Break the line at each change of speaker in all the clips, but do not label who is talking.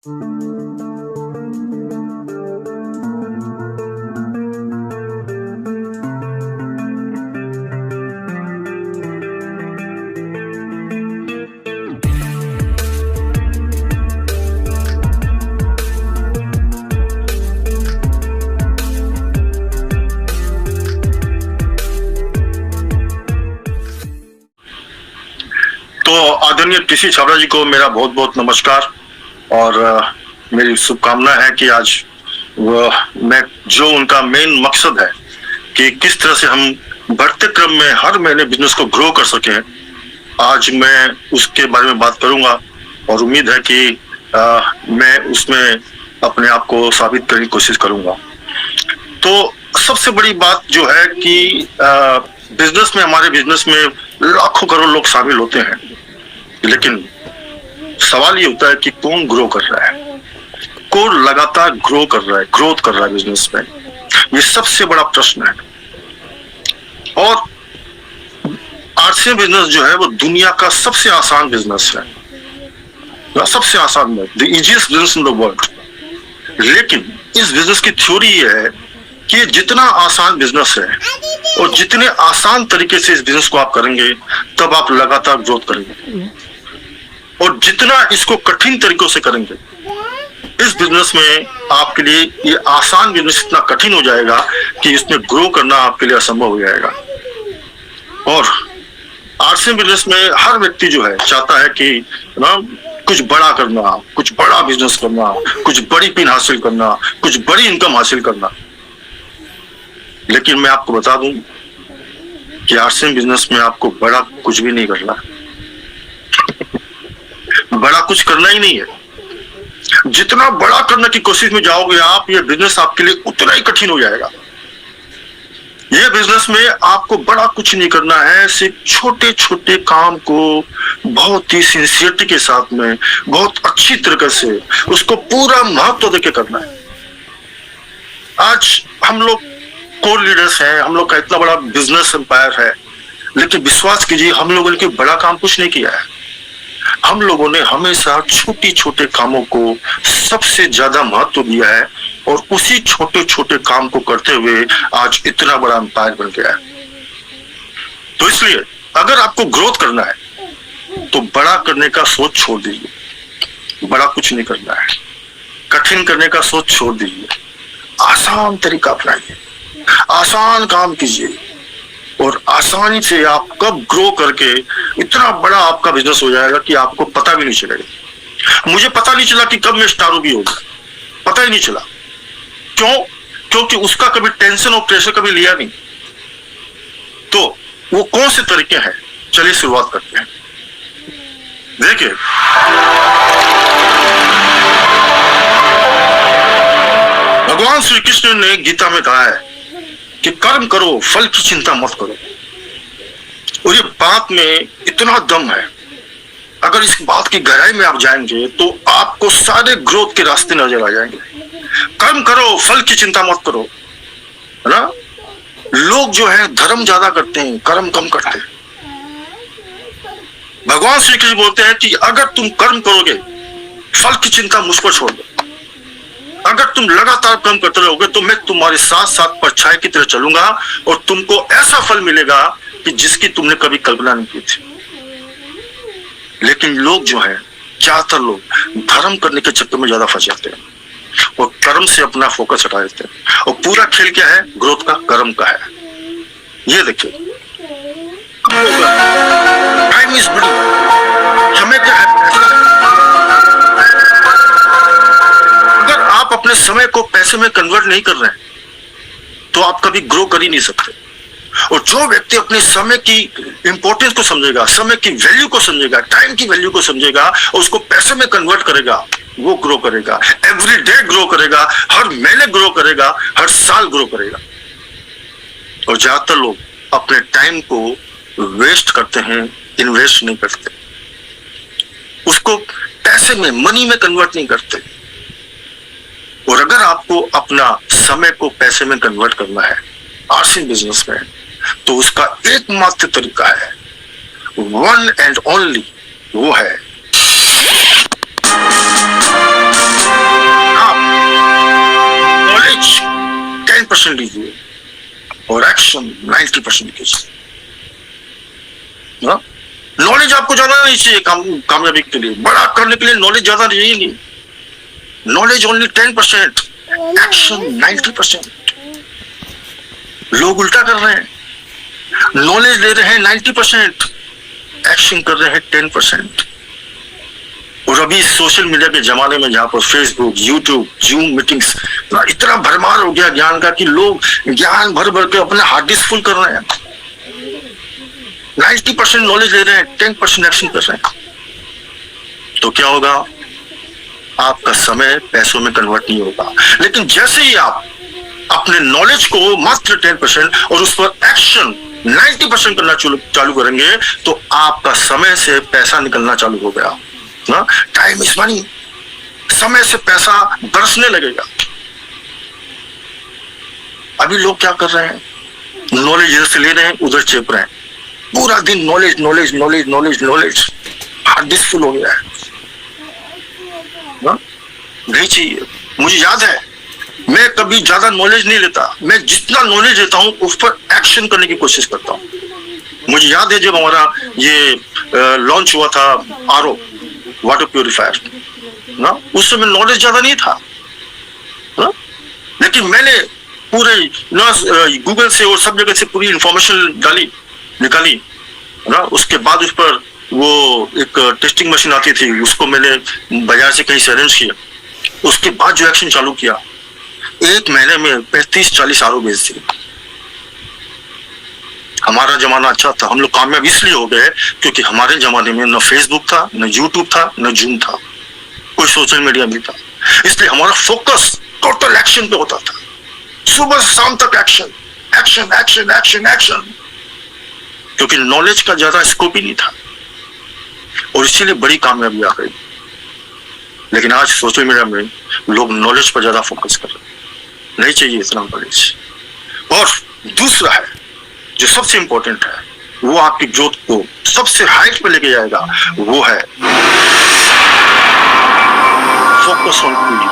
तो आदरणीय टीसी छाबड़ा जी को मेरा बहुत बहुत नमस्कार और मेरी शुभकामना है कि आज मैं जो उनका मेन मकसद है कि किस तरह से हम बढ़ते क्रम में हर महीने बिजनेस को ग्रो कर सकें, आज मैं उसके बारे में बात करूंगा और उम्मीद है कि मैं उसमें अपने आप को साबित करने की कोशिश करूंगा। तो सबसे बड़ी बात जो है कि बिजनेस में, हमारे बिजनेस में लाखों करोड़ लोग शामिल होते हैं, लेकिन सवाल ये होता है कि कौन ग्रो कर रहा है, कौन लगातार ग्रो कर रहा है, ग्रोथ कर रहा है बिजनेस में। ये सबसे बड़ा प्रश्न है। और आरसीएम बिजनेस जो है वो दुनिया का सबसे आसान बिजनेस है, सबसे आसान है, the easiest business in the world. लेकिन इस बिजनेस की थ्योरी ये है कि जितना आसान बिजनेस है और जितने आसान तरीके से इस बिजनेस को आप करेंगे तब आप लगातार ग्रोथ करेंगे, और जितना इसको कठिन तरीकों से करेंगे इस बिजनेस में आपके लिए ये आसान बिजनेस इतना कठिन हो जाएगा कि इसमें ग्रो करना आपके लिए असंभव हो जाएगा। और आरसीएम बिजनेस में हर व्यक्ति जो है चाहता है कि ना कुछ बड़ा करना, कुछ बड़ा बिजनेस करना, कुछ बड़ी पिन हासिल करना, कुछ बड़ी इनकम हासिल करना। लेकिन मैं आपको बता दूं कि आरसीएम बिजनेस में आपको बड़ा कुछ भी नहीं करना, बड़ा कुछ करना ही नहीं है। जितना बड़ा करने की कोशिश में जाओगे आप, ये बिजनेस आपके लिए उतना ही कठिन हो जाएगा। ये बिजनेस में आपको बड़ा कुछ नहीं करना है, सिर्फ छोटे छोटे काम को बहुत ही सिंसियरिटी के साथ में, बहुत अच्छी तरीके से उसको पूरा महत्व देके करना है। आज हम लोग कोर लीडर्स हैं, हम लोग का इतना बड़ा बिजनेस एम्पायर है, लेकिन विश्वास कीजिए हम लोगों ने कोई बड़ा काम कुछ नहीं किया है। हम लोगों ने हमेशा छोटे छोटे कामों को सबसे ज्यादा महत्व दिया है और उसी छोटे छोटे काम को करते हुए आज इतना बड़ा एम्पायर बन गया है। तो इसलिए अगर आपको ग्रोथ करना है तो बड़ा करने का सोच छोड़ दीजिए, बड़ा कुछ नहीं करना है। कठिन करने का सोच छोड़ दीजिए, आसान तरीका अपनाइए, आसान काम कीजिए और आसानी से आप कब ग्रो करके इतना बड़ा आपका बिजनेस हो जाएगा कि आपको पता भी नहीं चलेगा। मुझे पता नहीं चला कि कब मैं स्टार भी हो गया, पता ही नहीं चला। क्यों? क्योंकि उसका कभी टेंशन और प्रेशर कभी लिया नहीं। तो वो कौन से तरीके हैं, चलिए शुरुआत करते हैं। देखिए, भगवान श्री कृष्ण ने गीता में कहा है कि कर्म करो, फल की चिंता मत करो। और ये बात में इतना दम है, अगर इस बात की गहराई में आप जाएंगे तो आपको सारे ग्रोथ के रास्ते नजर आ जाएंगे। कर्म करो, फल की चिंता मत करो, है ना। लोग जो है धर्म ज्यादा करते हैं, कर्म कम करते हैं। भगवान श्री कृष्ण बोलते हैं कि अगर तुम कर्म करोगे, फल की चिंता मुझ पर छोड़ दो। अगर तुम लगातार कर्म करते रहोगे तो मैं तुम्हारे साथ साथ परछाई की तरह चलूंगा और तुमको ऐसा फल मिलेगा कि जिसकी तुमने कभी कल्पना नहीं की थी। लेकिन लोग जो है, ज्यादातर लोग धर्म करने के चक्कर में ज्यादा फंस जाते हैं और कर्म से अपना फोकस हटा देते हैं। और पूरा खेल क्या है? ग्रोथ का, कर्म का है। ये देखिए, टाइम इज मनी। समय क्या है? अगर आप अपने समय को पैसे में कन्वर्ट नहीं कर रहे हैं तो आप कभी ग्रो कर ही नहीं सकते। और जो व्यक्ति अपने समय की इंपॉर्टेंस को समझेगा, समय की वैल्यू को समझेगा, टाइम की वैल्यू को समझेगा और उसको पैसे में कन्वर्ट करेगा, वो ग्रो करेगा। एवरी डे ग्रो करेगा, हर महीने ग्रो करेगा, हर साल ग्रो करेगा। और ज्यादातर लोग अपने टाइम को वेस्ट करते हैं, इन्वेस्ट नहीं करते, उसको पैसे में, मनी में कन्वर्ट नहीं करते। और अगर आपको अपना समय को पैसे में कन्वर्ट करना है आरसीएम बिजनेस में, तो उसका एकमात्र तरीका है, वन एंड ओनली, वो है 10% लीजिए और एक्शन 90% कीजिए। नॉलेज आपको ज्यादा नहीं चाहिए कामयाबी के लिए, बड़ा करने के लिए नॉलेज ज्यादा नहीं, नॉलेज ओनली 10%, एक्शन 90%। लोग उल्टा कर रहे हैं, नॉलेज ले रहे हैं 90%, एक्शन कर रहे हैं 10%। और अभी सोशल मीडिया के जमाने में जहां पर फेसबुक, यूट्यूब, जूम मीटिंग्स इतना भरमार हो गया ज्ञान का कि लोग ज्ञान भर भर के अपने हार्ड डिस्क फुल कर रहे हैं। 90% नॉलेज ले रहे हैं, 10% एक्शन कर रहे हैं। तो क्या होगा? आपका समय पैसों में कन्वर्ट नहीं होगा। लेकिन जैसे ही आप अपने नॉलेज को मात्र 10% और उस पर एक्शन 90% करना चालू करेंगे तो आपका समय से पैसा निकलना चालू हो गया ना। टाइम इज मनी, समय से पैसा बरसने लगेगा। अभी लोग क्या कर रहे हैं? नॉलेज इधर से ले रहे हैं, उधर चेप रहे हैं, पूरा दिन knowledge knowledge knowledge knowledge knowledge, hard disk full हो गया है ना? नहीं चाहिए। मुझे याद है, मैं कभी ज्यादा नॉलेज नहीं लेता, मैं जितना नॉलेज लेता हूं उस पर एक्शन करने की कोशिश करता हूं। मुझे याद है जब हमारा ये लॉन्च हुआ था आरओ वाटर प्यूरिफायर ना, उस समय नॉलेज ज्यादा नहीं था ना? लेकिन मैंने पूरे गूगल से और सब जगह से पूरी इंफॉर्मेशन निकाली ना। उसके बाद उस पर वो एक टेस्टिंग मशीन आती थी, उसको मैंने बाजार से कहीं से अरेंज किया। उसके बाद जो एक्शन चालू किया, 1 महीने में 35-40 आरओ बेच दिए। हमारा जमाना अच्छा था, हम लोग कामयाब इसलिए हो गए क्योंकि हमारे जमाने में न फेसबुक था, न यूट्यूब था, न जूम था, कोई सोशल मीडिया नहीं था। इसलिए हमारा फोकस टोटल एक्शन पे होता था, सुबह से शाम तक action action action action action, क्योंकि नॉलेज का ज्यादा स्कोप ही नहीं था और इसीलिए बड़ी कामयाबी आ गई। लेकिन आज सोशल मीडिया में लोग नॉलेज पर ज्यादा फोकस कर रहे हैं, नहीं चाहिए इतना नॉलेज। और दूसरा है जो सबसे इंपॉर्टेंट है, वो आपकी ग्रोथ को सबसे हाइट पे लेके जाएगा, वो है focus on PV,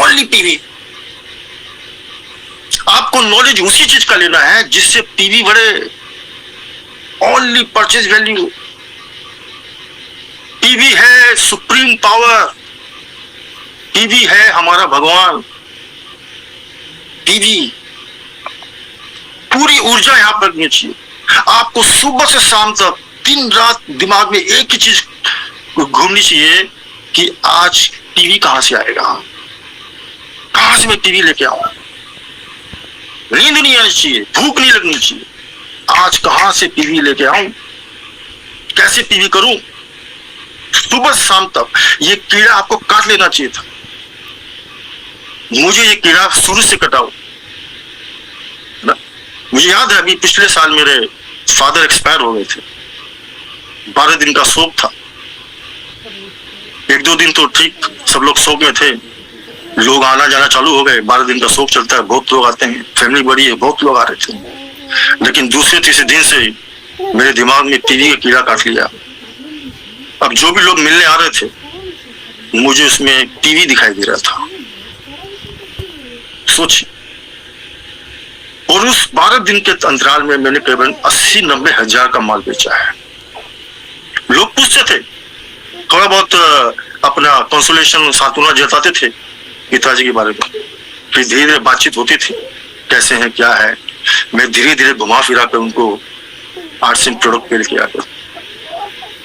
only PV. आपको नॉलेज उसी चीज का लेना है जिससे पीवी बढ़े, ओनली परचेज वैल्यू। पीवी है सुप्रीम पावर, पीवी है हमारा भगवान। पीवी पूरी ऊर्जा यहां पर नहीं चाहिए आपको। सुबह से शाम तक दिन रात दिमाग में एक ही चीज घूमनी चाहिए कि आज टीवी कहां से आएगा, कहां से मैं टीवी लेके आऊं। नींद नहीं आनी चाहिए, भूख नहीं लगनी चाहिए, आज कहां से टीवी लेके आऊं, कैसे टीवी करूं। सुबह शाम तक ये कीड़ा आपको काट लेना चाहिए था। मुझे ये कीड़ा शुरू से कटाओ। मुझे याद है अभी पिछले साल मेरे फादर एक्सपायर हो गए थे, 12 दिन का शोक था। 1-2 दिन तो ठीक सब लोग शोक में थे, लोग आना जाना चालू हो गए। 12 दिन का शोक चलता है, बहुत लोग आते हैं, फैमिली बड़ी है, बहुत लोग आ रहे थे। लेकिन दूसरे तीसरे दिन से मेरे दिमाग में टीवी का कीड़ा काट लिया। अब जो भी लोग मिलने आ रहे थे, मुझे उसमें टीवी दिखाई दे रहा था। सोचिए, और उस 12 दिन के अंतराल में मैंने करीबन 80-90 हजार का माल बेचा है। लोग पूछते थे, थोड़ा बहुत अपना कंसोलेशन सांत्वना जताते थे पिताजी के बारे में, फिर धीरे धीरे बातचीत होती थी, कैसे हैं क्या है। मैं धीरे धीरे घुमा फिरा कर उनको आर्ट्स प्रोडक्ट पे लेके आया।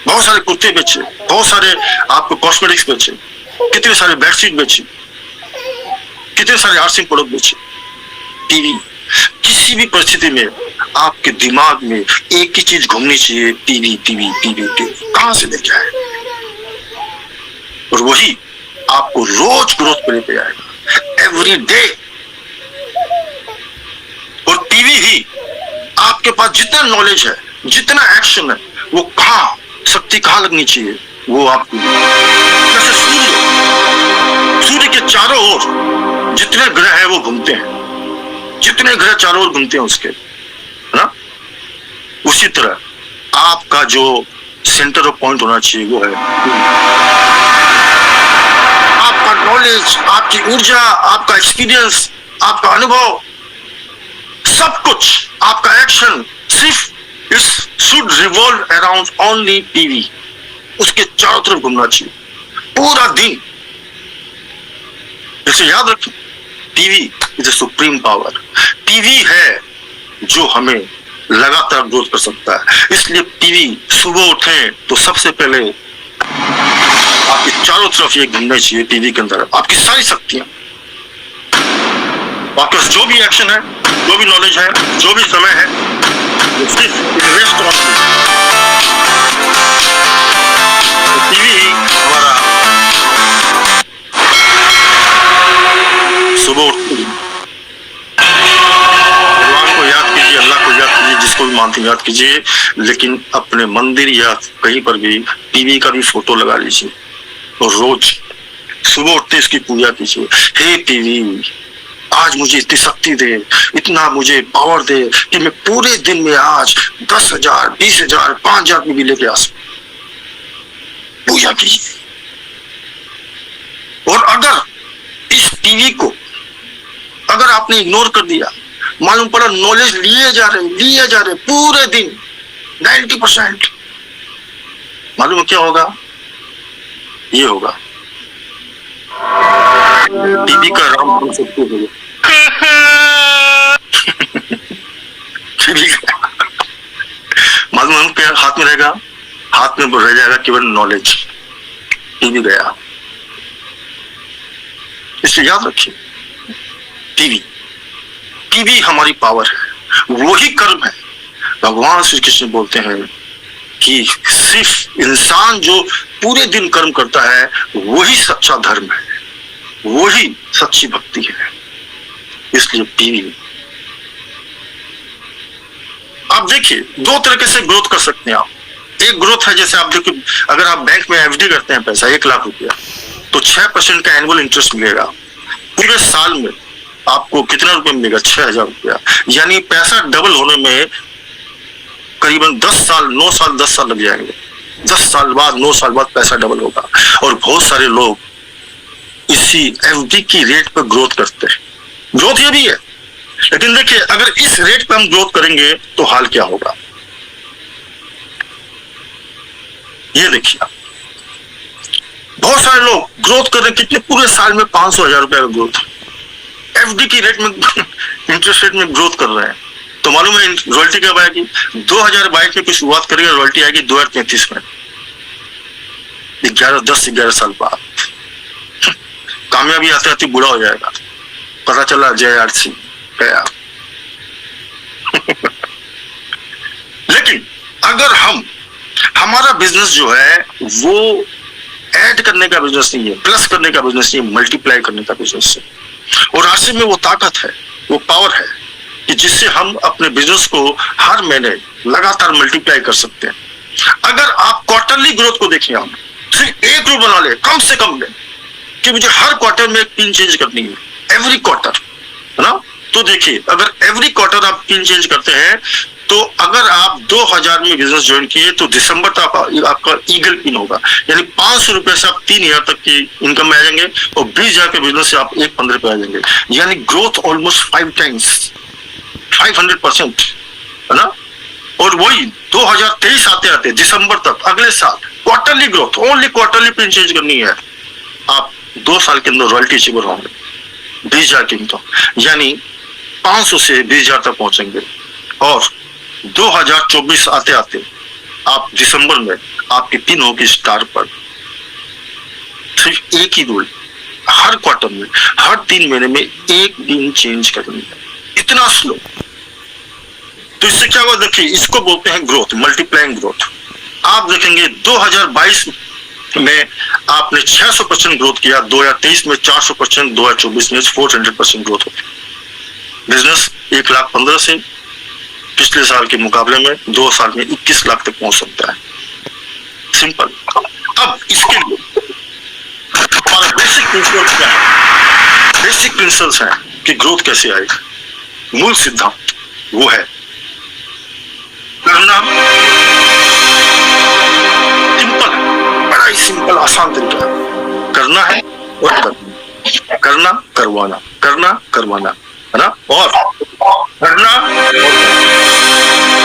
बहुत सारे कुर्ते बेचे, बहुत सारे आपको कॉस्मेटिक्स बेचे, कितने सारे बेडशीट बेचे, कितने सारे आर्ट्स प्रोडक्ट बेचे। टीवी, किसी भी परिस्थिति में आपके दिमाग में एक ही चीज घूमनी चाहिए, टीवी टीवी टीवी टीवी, कहां से लेके आए। और वही आपको रोज ग्रोथ पे लेके आएगा, एवरी डे। और टीवी ही आपके पास जितना नॉलेज है, जितना एक्शन है, वो कहां शक्ति कहां लगनी चाहिए, वो आपको। जैसे सूर्य के चारों ओर जितने ग्रह हैं वो घूमते हैं, जितने ग्रह चारों ओर घूमते हैं उसके, है ना। उसी तरह आपका जो सेंटर ऑफ पॉइंट होना चाहिए वो है आपका नॉलेज, आपकी ऊर्जा, आपका एक्सपीरियंस, आपका अनुभव, सब कुछ, आपका एक्शन सिर्फ इस should revolve around only TV, उसके चारों तरफ घूमना चाहिए पूरा दिन। इसे याद रखें, TV is a supreme power. TV है जो हमें लगातार ग्रोथ कर सकता है। इसलिए टीवी सुबह उठें तो सबसे पहले आपके चारों तरफ ये घूमना चाहिए। टीवी के अंदर आपकी सारी शक्तियां, आपके पास जो भी एक्शन है, जो भी नॉलेज है, जो भी समय है, वो सिर्फ इन्वेस्ट ऑन टीवी ही हमारा सुबह उठते ही भगवान को याद कीजिए, अल्लाह को याद कीजिए, जिसको भी मानते हैं याद कीजिए, लेकिन अपने मंदिर या कहीं पर भी टीवी का भी फोटो लगा लीजिए और रोज सुबह उठते इसकी पूजा कीजिए। हे टीवी, आज मुझे इतनी शक्ति दे, इतना मुझे पावर दे कि मैं पूरे दिन में आज 10,000, 20,000, 5,000 में भी लेके आ सकूं। पूजा कीजिए। और अगर इस टीवी को अगर आपने इग्नोर कर दिया, मालूम पड़ा नॉलेज लिए जा रहे पूरे दिन 90%, मालूम क्या होगा? ये होगा टीवी का राम सबको होगा। मालूम क्या हाथ में रहेगा? हाथ में रह जाएगा केवल नॉलेज। टीवी गया। इसलिए याद रखिए, टीवी हमारी पावर है, वही कर्म है। भगवान श्री कृष्ण बोलते हैं कि सिर्फ इंसान जो पूरे दिन कर्म करता है वही सच्चा धर्म है, वही सच्ची भक्ति है। इसलिए टीवी, आप देखिए, दो तरीके से ग्रोथ कर सकते हैं आप। एक ग्रोथ है, जैसे आप देखिए, अगर आप बैंक में एफडी करते हैं पैसा 1 लाख रुपया, तो 6% का एनुअल इंटरेस्ट मिलेगा। पूरे साल में आपको कितना रुपया मिलेगा? 6,000 रुपया। यानी पैसा डबल होने में करीबन 10 साल, 9 साल, 10 साल लग जाएंगे। 10 साल बाद, 9 साल बाद पैसा डबल होगा। और बहुत सारे लोग इसी एफडी की रेट पर ग्रोथ करते हैं। ग्रोथ ये भी है, लेकिन देखिए, अगर इस रेट पे हम ग्रोथ करेंगे तो हाल क्या होगा? ये देखिए, बहुत सारे लोग ग्रोथ कर रहे हैं, कितने पूरे साल में 500,000 रुपए का ग्रोथ एफडी की रेट में इंटरेस्ट रेट में ग्रोथ कर रहे हैं। तो मालूम है रॉयल्टी कब आएगी? 2022 में कुछ शुरुआत करेगा, रॉयल्टी आएगी 2033 में, 10-11 साल बाद। कामयाबी आते आते बुरा हो जाएगा, पता चला जय आरसी गया। लेकिन अगर हमारा बिजनेस जो है वो ऐड करने का बिजनेस नहीं है, प्लस करने का बिजनेस नहीं है, मल्टीप्लाई करने का बिजनेस है। और राशि में वो ताकत है, वो पावर है कि जिससे हम अपने बिजनेस को हर महीने लगातार मल्टीप्लाई कर सकते हैं। अगर आप क्वार्टरली ग्रोथ को देखें, आप सिर्फ एक रूल बना ले कम से कम में कि मुझे हर क्वार्टर में एक पिन चेंज करनी है, एवरी क्वार्टर, है ना? तो देखिए, अगर एवरी क्वार्टर आप पिन चेंज करते हैं, तो अगर आप 2000 में बिजनेस ज्वाइन किए तो दिसंबर तक आपका ईगल पिन होगा। यानी 500 रुपए से आप 3000 तक की इनकम में आ जाएंगे और 20,000 के बिजनेस से आप 1,15 पे आ जाएंगे। यानी ग्रोथ ऑलमोस्ट 5 टाइम्स, 500%, है ना? और वही 2023 आते आते दिसंबर तक अगले साल quarterly growth, only quarterly pin change करनी है। आप 2 साल के अंदर रॉयल्टी अचीवर होंगे 20,000 की इनकम, यानी 500 से 20,000 तक पहुंचेंगे। और 2024 आते आते आप दिसंबर में आपकी पिन होगी स्टार पर। सिर्फ एक ही रूल, हर क्वार्टर में, हर 3 महीने में एक दिन चेंज करनी है। इतना स्लो। तो इससे क्या हुआ? देखिए, इसको बोलते हैं ग्रोथ, मल्टीप्लाइंग ग्रोथ। आप देखेंगे 2022 में आपने 600% ग्रोथ किया, 2023 में 400%, 2024 में 400% ग्रोथ होगी। बिजनेस 1,15,000 से पिछले साल के मुकाबले में 2 साल में 21 लाख तक पहुंच सकता है। सिंपल। अब इसके लिए हमारा बेसिक प्रिंसिपल क्या है? बेसिक प्रिंसिपल्स हैं कि ग्रोथ कैसे आएगा। मूल सिद्धांत वो है करना। सिंपल है, बड़ा ही सिंपल आसान तरीका है। करना है और करना, करना करवाना, करना करवाना, है ना, और बढ़ना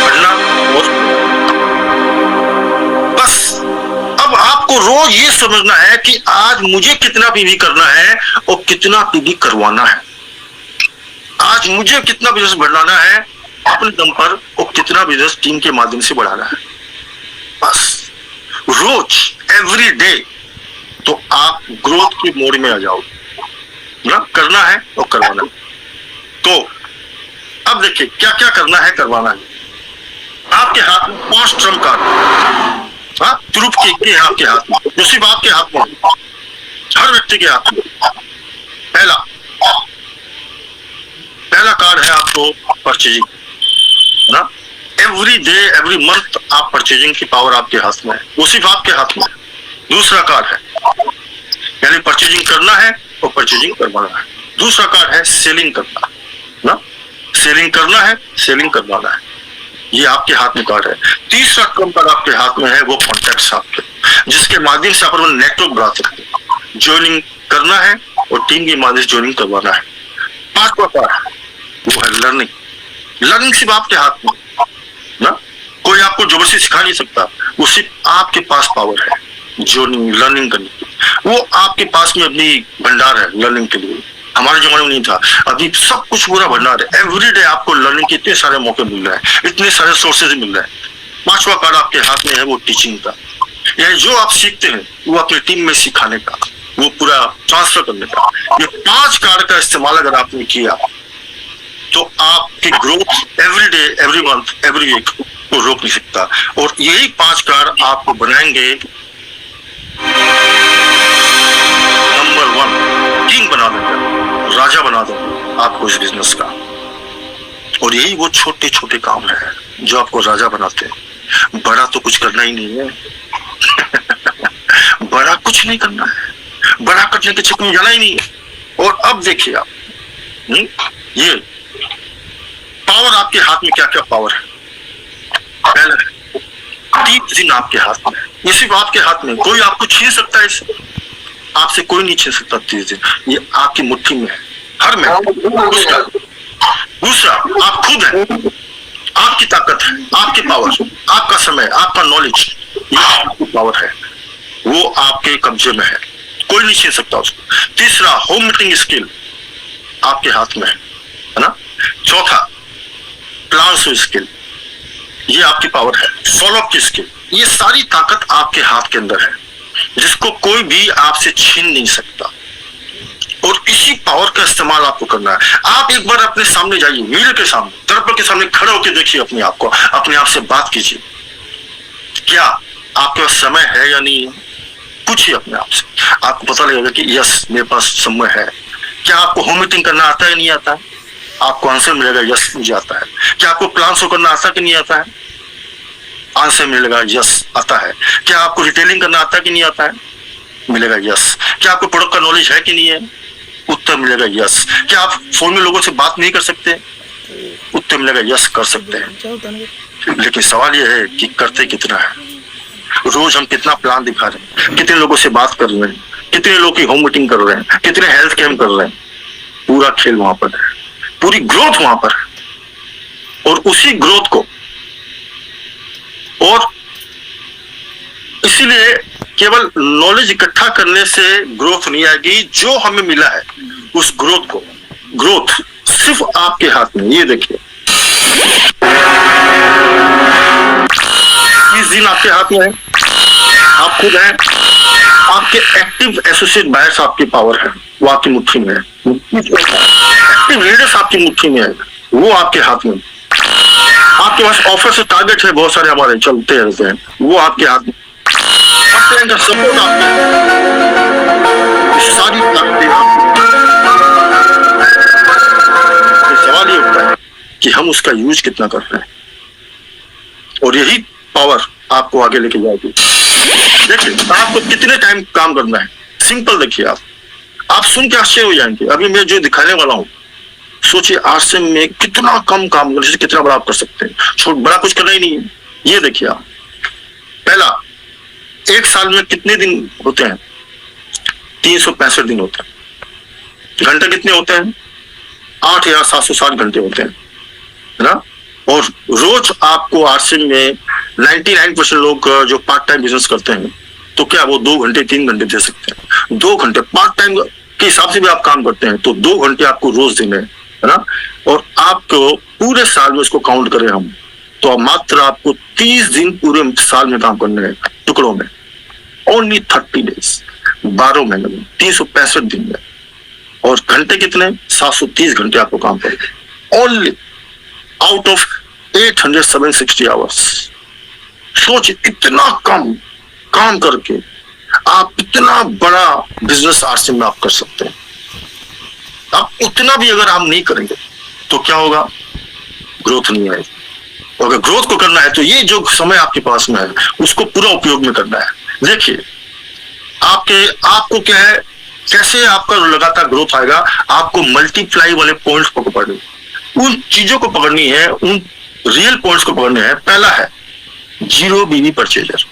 बढ़ना और बस। अब आपको रोज ये समझना है कि आज मुझे कितना पीवी करना है और कितना पीवी करवाना है। आज मुझे कितना बिजनेस बढ़ाना है अपने दम पर और कितना बिजनेस टीम के माध्यम से बढ़ाना है। बस रोज एवरी डे तो आप ग्रोथ के मोड में आ जाओ ना, करना है और करवाना है। तो अब देखिए क्या क्या करना है, करवाना है। आपके हाथ में 5 ट्रम्प कार्ड, हाँ, ट्रूथ के आपके हाथ में, जो सिर्फ आपके हाथ में, हर व्यक्ति के हाथ में। पहला कार्ड है आपको परचेजिंग, ना, एवरी डे एवरी मंथ आप परचेजिंग की पावर आपके हाथ में है, वो सिर्फ आपके हाथ में है। दूसरा कार्ड है यानी परचेजिंग करना है और परचेजिंग करवाना है। दूसरा कार्ड है सेलिंग करना, ना, सेलिंग करना है, सेलिंग करवाना है, ये आपके हाथ में कार्ड है। तीसरा ट्रम्प कार्ड आपके हाथ में है, वो कॉन्टैक्ट्स आपके, जिसके माध्यम से आप अपना नेटवर्क बढ़ा सकते हैं। ज्वाइनिंग करना है और टीम के माध्यम से ज्वाइनिंग करवाना है। पांचवा कार्ड वो है लर्निंग। लर्निंग सिर्फ आपके हाथ में, ना, कोई आपको जबरदस्ती सिखा नहीं सकता, वो सिर्फ आपके पास पावर है ज्वाइनिंग लर्निंग करने की। वो आपके पास में अपनी भंडार है लर्निंग के लिए। हमारे जमाने में नहीं था, अभी सब कुछ पूरा भंडार है। एवरी डे आपको लर्निंग के इतने सारे मौके मिल रहे हैं, इतने सारे सोर्सेज मिल रहे हैं। पांचवा कार्ड आपके हाथ में है, वो टीचिंग का, यानी जो आप सीखते हैं वो अपनी टीम में सिखाने का, वो पूरा ट्रांसफर करने का। ये 5 कार्ड का इस्तेमाल अगर आपने किया तो आपकी growth every day every month every week को रोक नहीं सकता। और यही 5 कार्ड आपको बनाएंगे नंबर 1 किंग बना देंगे, राजा बना देंगे आपको इस बिजनेस का। और यही वो छोटे छोटे काम है जो आपको राजा बनाते हैं। बड़ा तो कुछ करना ही नहीं है बड़ा कुछ नहीं करना है, बड़ा करने के चक्कर में जाना ही नहीं है। और अब देखिए आप, ये पावर आपके हाथ में क्या क्या पावर है। पहला 30 दिन आपके हाथ में, ये सिर्फ आपके हाथ में, कोई आपको छीन सकता है इसे, आपसे कोई नहीं छीन सकता 30 दिन, ये आपकी मुट्ठी में है हर मिनट। दूसरा आप खुद हैं, आपकी ताकत है, आपकी पावर, आपका समय, आपका नॉलेज, ये आपकी पावर है, वो आपके कब्जे में है, कोई नहीं छीन सकता उसको। तीसरा होम मीटिंग स्किल आपके हाथ में है ना। चौथा प्लान स्किल, ये आपकी पावर है। फॉलो अप की स्किल, ये सारी ताकत आपके हाथ के अंदर है, जिसको कोई भी आपसे छीन नहीं सकता। और इसी पावर का इस्तेमाल आपको करना है। आप एक बार अपने सामने जाइए, मिरर के सामने, दर्पण के सामने खड़े होकर देखिए अपने आप को, अपने आप से बात कीजिए, क्या आपके पास समय है या नहीं है। पूछिए अपने आप से, आपको पता लगेगा कि यस मेरे पास समय है। क्या आपको होम मीटिंग करना आता है, नहीं आता है? आपको आंसर मिलेगा यस मुझे आता है। क्या आपको प्लान शो करना आता है कि नहीं आता है? आंसर मिलेगा यस आता है। क्या आपको रिटेलिंग करना आता है कि नहीं आता है? मिलेगा यस। क्या आपको प्रोडक्ट का नॉलेज है कि नहीं है? उत्तर मिलेगा यस। क्या आप फोन में लोगों से बात नहीं कर सकते? उत्तर मिलेगा यस, कर सकते हैं। लेकिन सवाल यह है कि करते कितना है। रोज हम कितना प्लान दिखा रहे हैं, कितने लोगों से बात कर रहे हैं, कितने लोगों की होम मीटिंग कर रहे हैं, कितने हेल्थ कैंप कर रहे हैं। पूरा खेल वहां पर है, पूरी ग्रोथ वहां पर है। और उसी ग्रोथ को, और इसीलिए केवल नॉलेज इकट्ठा करने से ग्रोथ नहीं आएगी। जो हमें मिला है उस ग्रोथ सिर्फ आपके हाथ में। ये देखिए 20 दिन आपके हाथ में है, आप खुद हैं। आपके एक्टिव एसोसिएट बायर्स आपकी पावर है, वो आपकी मुट्ठी में है। एक्टिव लीडर्स आपकी मुट्ठी में है, वो आपके हाथ में। आपके पास ऑफर से टारगेट है बहुत सारे हमारे चलते रहते हैं, वो आपके हाथ में। का सपोर्ट आपके, सारी ताकतें आपकी। सवाल ये उठता है कि हम उसका यूज कितना कर रहे हैं, और यही पावर आपको आगे लेके जाएगी। देखिए आपको कितने टाइम काम करना है, सिंपल देखिए। आप सुन के आश्चर्य हो जाएंगे। अभी मैं जो दिखाने वाला हूँ, सोचिए आज से में कितना कम काम करने से कितना बड़ा आप कर सकते हैं। छोट बड़ा कुछ करना ही नहीं है। ये देखिए आप, पहला, एक साल में कितने दिन होते हैं? 365 दिन होते हैं। घंटे कितने होते हैं? 8,760 घंटे होते हैं, है ना। और रोज आपको आरसीएम में 99% लोग जो पार्ट टाइम बिजनेस करते हैं, तो क्या वो 2 घंटे 3 घंटे दे सकते हैं? 2 घंटे पार्ट टाइम के हिसाब से भी आप काम करते हैं तो 2 घंटे आपको रोज देने हैं, है ना। और आपको पूरे साल में इसको काउंट करें हम, तो मात्र आपको 30 दिन पूरे साल में काम करने हैं, टुकड़ों में। ओनली 30 डेज, 12 महीने में 365 दिन में। और घंटे कितने? 730 घंटे आपको काम करेंगे, ओनली आउट ऑफ 860 आवर्स। सोच, इतना कम काम करके आप इतना बड़ा बिजनेस आरसीएम में आप कर सकते हैं। आप उतना भी अगर आप नहीं करेंगे तो क्या होगा? ग्रोथ नहीं आएगी। अगर ग्रोथ को करना है तो ये जो समय आपके पास में है उसको पूरा उपयोग में करना है। देखिए, आपको क्या है, कैसे आपका लगातार ग्रोथ आएगा? आपको मल्टीप्लाई वाले पॉइंट्स को पकड़नी, उन चीजों को पकड़नी है, उन रियल पॉइंट्स को पकड़ने हैं। पहला है जीरो बीवी परचेजर।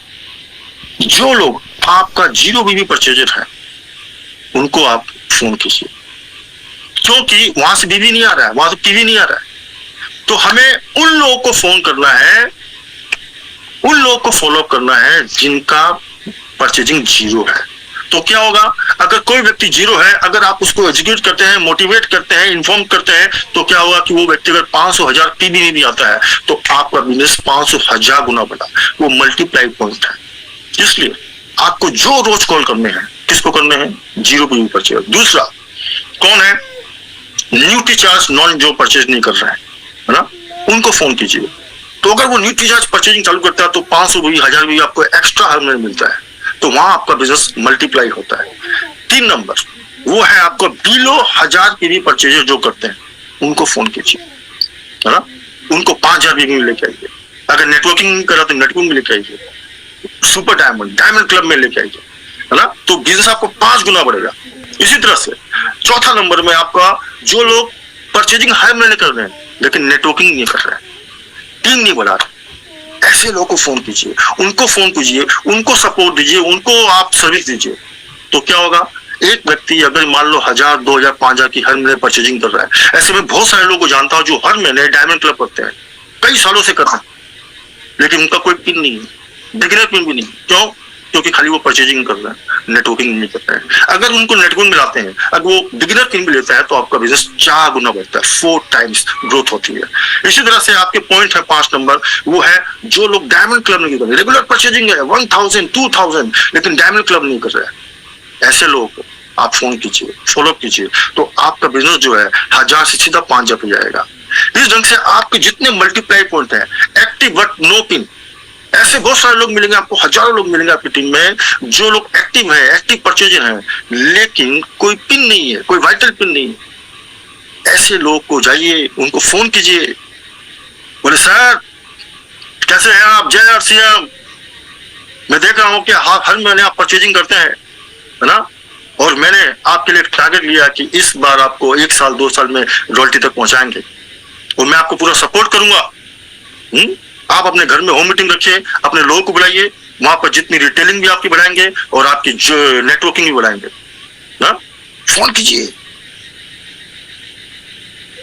जो लोग आपका जीरो बीवी परचेजर है उनको आप फोन कीजिए, क्योंकि वहां से बीवी नहीं आ रहा है, वहां से पीवी नहीं आ रहा है। तो हमें उन लोगों को फोन करना है, उन लोगों को फॉलो करना है जिनका परचेजिंग जीरो है। तो क्या होगा? अगर कोई व्यक्ति जीरो है, अगर आप उसको एजुकेट करते हैं, मोटिवेट करते हैं, इन्फॉर्म करते हैं, तो क्या होगा कि वो व्यक्ति अगर 500,000 पीवी नहीं आता है तो आपका बिजनेस 500,000 गुना बढ़ा। वो मल्टीप्लाई पॉइंट है। इसलिए आपको जो रोज कॉल करने हैं, किसको करने हैं? Zero PV purchase. दूसरा कौन है? न्यूट्री चार्ज नॉन, जो परचेज नहीं कर रहा है ना, उनको फोन कीजिए। तो अगर वो न्यूट्री चार्ज परचेजिंग चालू करता है तो 500 भी, 1000 भी आपको एक्स्ट्रा हर महीने मिलता है। तो वहां आपका बिजनेस मल्टीप्लाई होता है। 3 नंबर वो है आपको बिलो 1000 पीवी परचेजर जो करते हैं, उनको फोन कीजिए, है ना। उनको 5000 पीवी में लेके आइए। अगर नेटवर्किंग करा तो नेटवर्किंग में लेके आइए, सुपर डायमंड क्लब में लेके आइए, है ना। तो बिजनेस आपको 5 गुना बढ़ेगा। इसी तरह से चौथा नंबर में आपका, जो लोग परचेजिंग हर महीने कर रहे हैं लेकिन नेटवर्किंग नहीं कर रहे हैं, टीम नहीं बढ़ा रहे, ऐसे लोगों को फोन कीजिए, उनको फोन कीजिए, उनको सपोर्ट दीजिए, उनको आप सर्विस दीजिए। तो क्या होगा? एक व्यक्ति अगर मान लो 1000, 2000, 5000 की हर महीने परचेजिंग कर रहा है, ऐसे में बहुत सारे लोगों को जानता हूं जो हर महीने डायमंड क्लब करते हैं, कई सालों से कर रहे हैं, लेकिन उनका कोई पिन नहीं है, बिगिनर पिन भी नहीं। क्यों? क्योंकि खाली वो परचेजिंग कर रहे हैं, नेटवर्किंग नहीं कर रहे हैं। अगर उनको नेटवर्किंग मिलाते हैं, अगर वो बिगिनर पिन भी लेता है तो आपका बिजनेस 4 गुना बढ़ता है, 4 टाइम्स ग्रोथ होती है। इसी तरह से आपके पॉइंट है 5 नंबर, वो है जो लोग डायमंड क्लब नहीं कर रहे, रेगुलर परचेजिंग है 1000, 2000, लेकिन डायमंड क्लब नहीं कर रहे हैं। ऐसे लोगों को आप फोन कीजिए, फॉलो कीजिए, तो आपका बिजनेस जो है 1000 से सीधा 5000 पे जाएगा। इस ढंग से आपके जितने मल्टीप्लाई पॉइंट है, एक्टिव बट नो पिन, ऐसे बहुत सारे लोग मिलेंगे आपको, हजारों लोग मिलेंगे आपकी टीम में, जो लोग एक्टिव हैं, एक्टिव परचेजर हैं, लेकिन कोई पिन नहीं है, कोई वाइटल पिन नहीं है। ऐसे लोग को जाइए, उनको फोन कीजिए, बोले सर कैसे हैं आप, जय आरसीएम, मैं देख रहा हूं कि हर महीने आप परचेजिंग करते हैं, है ना, और मैंने आपके लिए टारगेट लिया कि इस बार आपको 1 साल 2 साल में रॉयल्टी तक पहुंचाएंगे और मैं आपको पूरा सपोर्ट करूंगा। आप अपने घर में होम मीटिंग रखिए, अपने लोगों को बुलाइए, वहां पर जितनी रिटेलिंग भी आपकी बढ़ाएंगे और आपकी जो नेटवर्किंग भी बढ़ाएंगे ना। फोन कीजिए,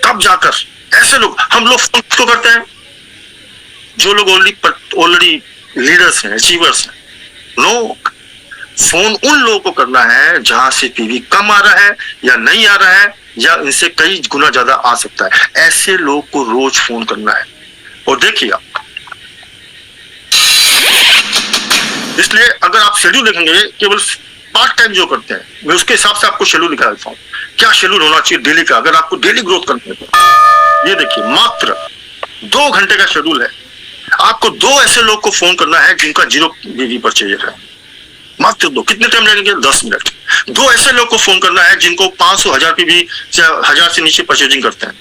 तब जाकर ऐसे लोग, हम लोग फोन को करते हैं जो लोग ऑलरेडी लीडर्स हैं, अचीवर्स हैं। नो, फोन उन लोगों को करना है जहां से पीवी कम आ रहा है या नहीं आ रहा है या इनसे कई गुना ज्यादा आ सकता है। ऐसे लोग को रोज फोन करना है। और देखिए आप, इसलिए अगर आप शेड्यूल देखेंगे, केवल पार्ट टाइम जो करते हैं, मैं उसके हिसाब से आपको शेड्यूल दिखा देता हूँ क्या शेड्यूल होना चाहिए डेली का, अगर आपको डेली ग्रोथ करना है तो। ये देखिए, मात्र 2 घंटे का शेड्यूल है। आपको 2 ऐसे लोग को फोन करना है जिनका जीरो बीवी परचेजर है, मात्र 2। कितने टाइम लगेंगे? 10 मिनट। 2 ऐसे लोग को फोन करना है जिनको 500, 1000 पीवी से 1000 से नीचे परचेजिंग करते हैं,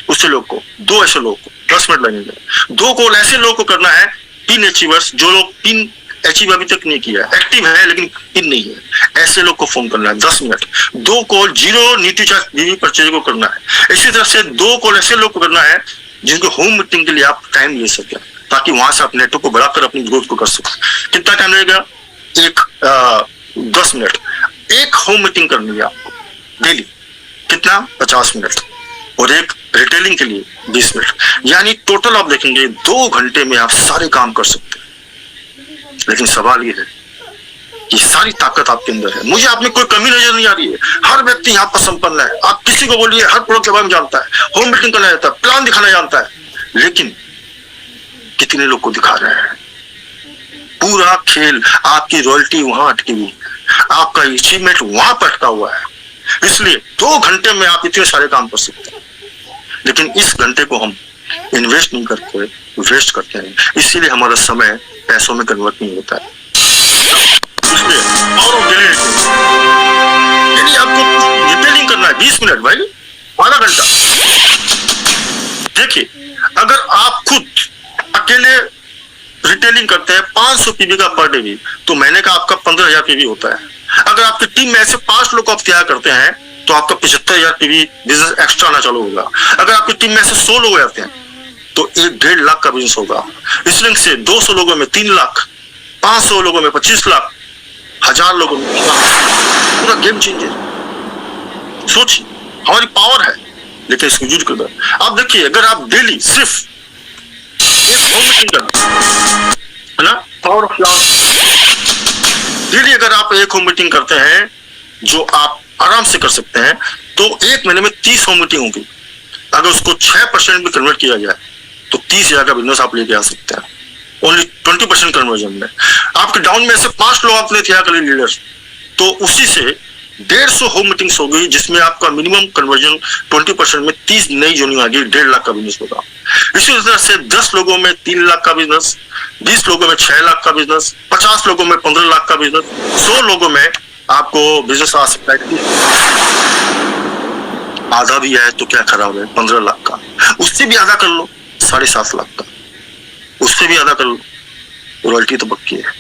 उससे लोग को, 2 ऐसे लोग को 10 मिनट लगेंगे। 2 कॉल ऐसे लोग को करना है पिन अचीवर्स, जो लोग पिन अचीव अभी तक नहीं किया, एक्टिव है लेकिन पिन नहीं है, ऐसे लोग को फोन करना है 10 minute. 2 call zero nutri charge बीवी परचेज को करना है। इसी तरह से 2 कॉल ऐसे लोग को करना है जिनको होम मीटिंग के लिए आप टाइम ले सके, ताकि वहां से आप नेटवर्क को बढ़ाकर अपनी ग्रोथ को कर सके। कितना टाइम लगेगा? 10 मिनट। 1 होम मीटिंग करनी है आपको डेली। कितना? 50 मिनट। और एक रिटेलिंग के लिए 20 मिनट, यानी टोटल आप देखेंगे 2 घंटे में आप सारे काम कर सकते हैं। लेकिन सवाल ये है कि सारी ताकत आपके अंदर है, मुझे आप में कोई कमी नजर नहीं आ रही है, हर व्यक्ति यहाँ पर संपन्न है। आप किसी को बोलिए हर प्रोडक्ट के बारे में जानता है, होम मीटिंग करना जानता है, प्लान दिखाना जानता है, लेकिन कितने लोग को दिखा रहे हैं? पूरा खेल आपकी रॉयल्टी वहां अटकी हुई है, आपका अचीवमेंट वहां पर अटका हुआ है। इसलिए 2 घंटे में आप इतने सारे काम कर सकते हैं, लेकिन इस घंटे को हम इन्वेस्ट नहीं करते, वेस्ट करते हैं। इसीलिए हमारा समय पैसों में कन्वर्ट नहीं होता है। इसलिए पावर ऑफ डिले, यदि आपको डिटेलिंग करना है 20 मिनट भाई, आधा घंटा। देखिए, अगर आप खुद अकेले रिटेलिंग करते हैं 500 पीवी का पर डे भी, तो महीने का आपका 15,000 पीवी होता है। अगर आपकी टीम में ऐसे 5 लोग आप तैयार करते हैं तो आपका 75,000 पीवी बिजनेस एक्स्ट्रा ना चालू होगा। अगर आपकी टीम में ऐसे 100 लोग आते हैं तो 1-1.5 लाख का बिजनेस होगा। इस रंग से 200 लोगों में 3 लाख, 500 लोगों में 25 लाख, 1000 लोगों में पूरा गेम चेंजर। सोचिए, हमारी पावर है, लेकिन इसको यूज कर दो। आप देखिए, अगर आप डेली सिर्फ एक होम मीटिंग करना है ना, पावर ऑफ डेली अगर आप एक होम मीटिंग करते हैं जो आप आराम से कर सकते हैं, तो एक महीने में 30 होम मीटिंग होगी। अगर उसको 6% भी कन्वर्ट किया जाए तो 30,000 का बिजनेस आप लेके आ सकते हैं, ओनली 20% कन्वर्जन में। आपके डाउन में से 5 लोग आपने तैयार कर लिए लीडर्स, तो उसी से 150 होम मीटिंग्स हो गई, जिसमें आपका मिनिमम कन्वर्जन 20% में 30 नई जोनिंग आ गई, 1.5 लाख का बिजनेस होगा। इसी तरह से 10 लोगों में 3 लाख का बिजनेस, 20 लोगों में 6 लाख का बिजनेस, 50 लोगों में 15 लाख का बिजनेस, 100 लोगों में आपको बिजनेस आ सकता है। आधा भी है तो क्या खराब है, 15 लाख का। उससे भी आधा कर लो, 7.5 लाख का। उससे भी आधा कर लो, रॉयल्टी तो पक्की है।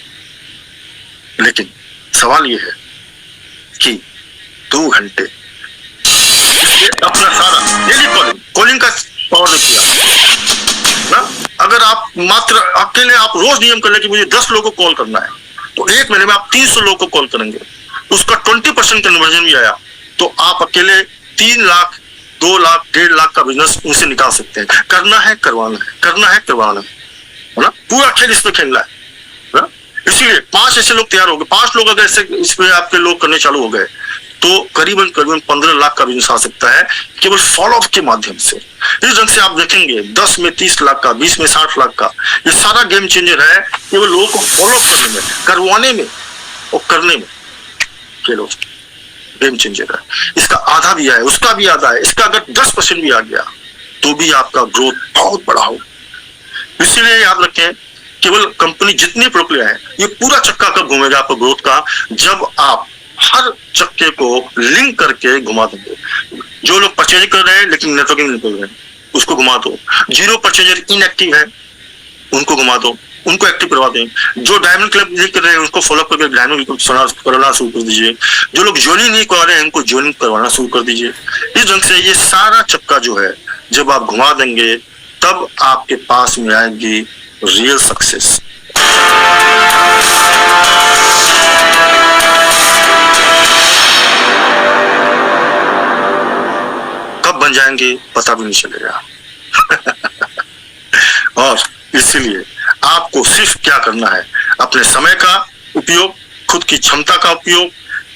लेकिन सवाल ये है कि 2 घंटे अपना सारा डेली कॉलिंग का पावर देखिए ना। अगर आप मात्र अकेले आप रोज नियम कर ले कि मुझे 10 लोगों को कॉल करना है, तो एक महीने में आप 300 लोगों को कॉल करेंगे, उसका 20% कन्वर्जन भी आया तो आप अकेले 3 लाख, 2 लाख, 1.5 लाख का बिजनेस उनसे निकाल सकते हैं। करना है, करवाना है, करना है, करवाना है ना। पूरा खेल इसमें खेलना है ना। इसीलिए 5 ऐसे लोग तैयार हो गए, 5 लोग अगर ऐसे इसमें आपके लोग करने चालू हो गए तो करीबन 15 लाख का बिजनेस आ सकता है, केवल फॉलो अप के माध्यम से। इस ढंग से आप देखेंगे 10 में 30 लाख का, 20 में 60 लाख का, ये सारा गेम चेंजर है केवल लोगों को फॉलो अप करने में, करवाने में और करने में। खेलो गेम चेंजर है। इसका आधा भी है, उसका भी आधा है, इसका अगर 10% भी आ गया तो भी आपका ग्रोथ बहुत बड़ा हो। इसीलिए याद रखें, केवल कंपनी जितनी प्रोडक्ट ले आए, ये पूरा चक्का कब घूमेगा आपका ग्रोथ का, जब आप हर चक्के को लिंक करके घुमा देंगे। जो लोग परचेज कर रहे हैं लेकिन नेटवर्किंग नहीं कर रहे हैं, उसको घुमा दो। 0 परचेजर इनएक्टिव है, उनको घुमा दो, उनको एक्टिव करवा दें। जो डायमंड क्लब नहीं कर रहे हैं उसको फॉलो करके डायमंड करना शुरू कर दीजिए। जो लोग ज्वाइनिंग नहीं करा रहे हैं उनको ज्वाइनिंग करवाना शुरू कर दीजिए। इस ढंग से ये सारा चक्का जो है जब आप घुमा देंगे, तब आपके पास में आएगी रियल सक्सेस। कब बन जाएंगे पता भी नहीं चलेगा। और इसीलिए आपको सिर्फ क्या करना है, अपने समय का उपयोग, खुद की क्षमता का उपयोग,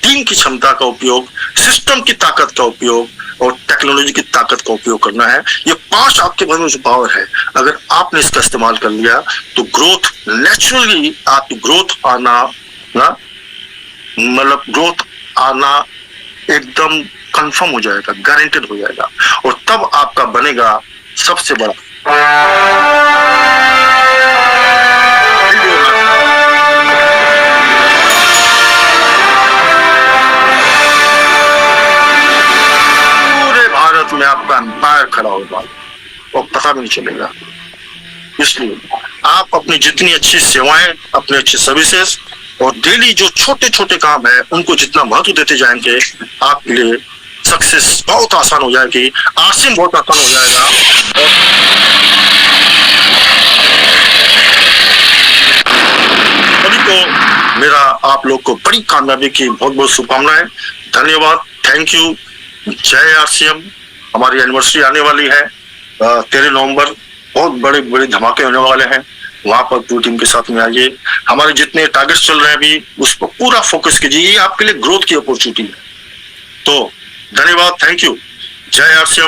टीम की क्षमता का उपयोग, सिस्टम की ताकत का उपयोग और टेक्नोलॉजी की ताकत का उपयोग करना है। ये 5 आपके भर में जो पावर है, अगर आपने इसका इस्तेमाल कर लिया तो ग्रोथ नेचुरली, आपकी ग्रोथ आना ना, मतलब ग्रोथ आना एकदम कंफर्म हो जाएगा, गारंटेड हो जाएगा, और तब आपका बनेगा सबसे बड़ा में आपका एम्पायर खड़ा होगा और पता भी नहीं चलेगा। इसलिए आप अपनी जितनी अच्छी सेवाएं, अपने अच्छे सर्विसेज और डेली जो छोटे छोटे काम है उनको जितना महत्व देते जाएंगे, आपके लिए सक्सेस बहुत आसान हो जाएगी, आसिम बहुत आसान हो जाएगा। सभी को मेरा आप लोग को बड़ी कामयाबी की बहुत बहुत शुभकामनाएं। धन्यवाद, थैंक यू, जय आरसीएम, हमारी एनिवर्सरी आने वाली है 13 नवंबर, बहुत बड़े बड़े धमाके होने वाले हैं। वहां पर पूरी टीम के साथ में आइए, हमारे जितने टारगेट्स चल रहे हैं अभी उस पर पूरा फोकस कीजिए, ये आपके लिए ग्रोथ की अपॉर्चुनिटी है। तो धन्यवाद, थैंक यू, जय आरसीएम।